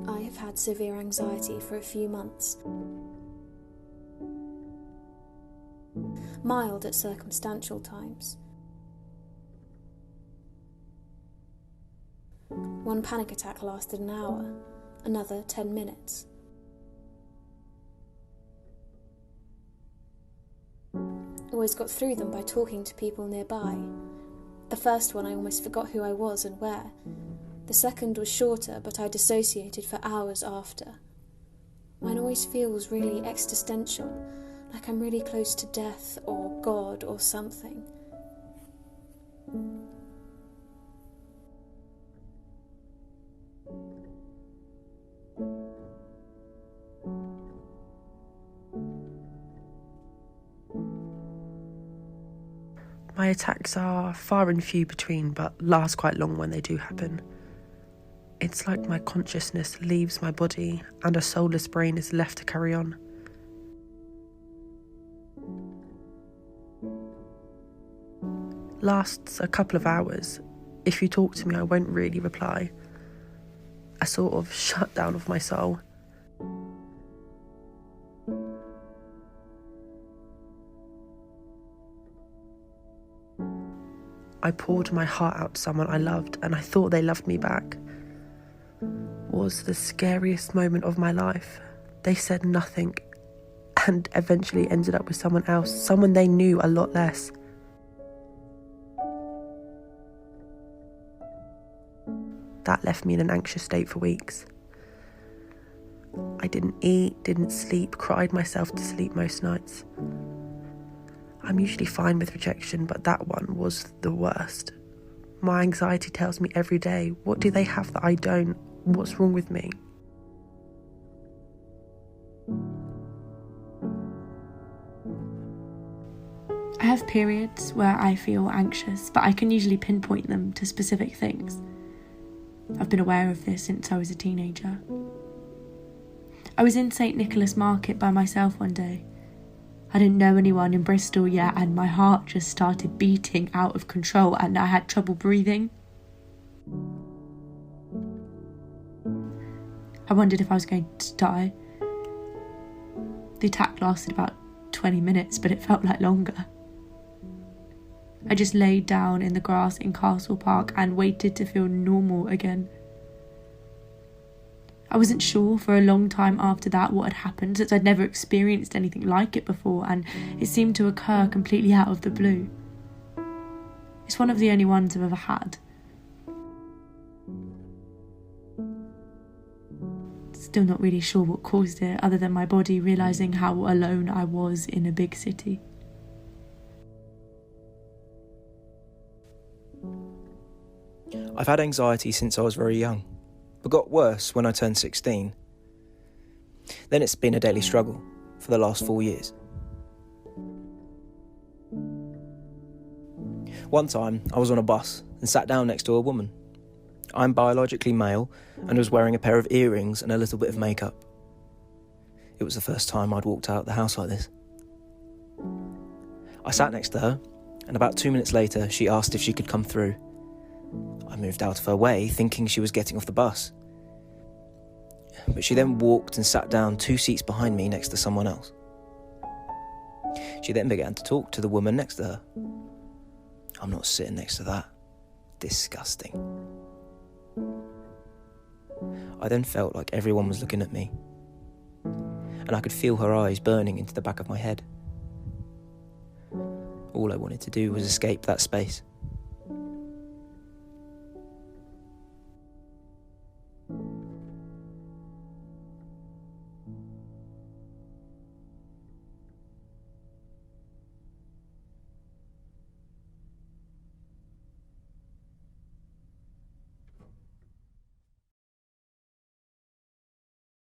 I have had severe anxiety for a few months. Mild at circumstantial times. One panic attack lasted an hour, another 10 minutes. Always got through them by talking to people nearby. The first one I almost forgot who I was and where. The second was shorter, but I dissociated for hours after. Mine always feels really existential, like I'm really close to death or God or something. My attacks are far and few between, but last quite long when they do happen. It's like my consciousness leaves my body and a soulless brain is left to carry on. Lasts a couple of hours. If you talk to me, I won't really reply. A sort of shutdown of my soul. I poured my heart out to someone I loved and I thought they loved me back. Was the scariest moment of my life. They said nothing and eventually ended up with someone else, someone they knew a lot less. That left me in an anxious state for weeks. I didn't eat, didn't sleep, cried myself to sleep most nights. I'm usually fine with rejection, but that one was the worst. My anxiety tells me every day, what do they have that I don't? What's wrong with me? I have periods where I feel anxious, but I can usually pinpoint them to specific things. I've been aware of this since I was a teenager. I was in St. Nicholas Market by myself one day. I didn't know anyone in Bristol yet and my heart just started beating out of control and I had trouble breathing. I wondered if I was going to die. The attack lasted about 20 minutes, but it felt like longer. I just laid down in the grass in Castle Park and waited to feel normal again. I wasn't sure for a long time after that what had happened, since I'd never experienced anything like it before, and it seemed to occur completely out of the blue. It's one of the only ones I've ever had. Still not really sure what caused it, other than my body realising how alone I was in a big city. I've had anxiety since I was very young, but got worse when I turned 16. Then it's been a daily struggle for the last 4 years. One time, I was on a bus and sat down next to a woman. I'm biologically male and was wearing a pair of earrings and a little bit of makeup. It was the first time I'd walked out the house like this. I sat next to her, and about 2 minutes later, she asked if she could come through. I moved out of her way, thinking she was getting off the bus. But she then walked and sat down 2 seats behind me next to someone else. She then began to talk to the woman next to her. I'm not sitting next to that. Disgusting. I then felt like everyone was looking at me, and I could feel her eyes burning into the back of my head. All I wanted to do was escape that space.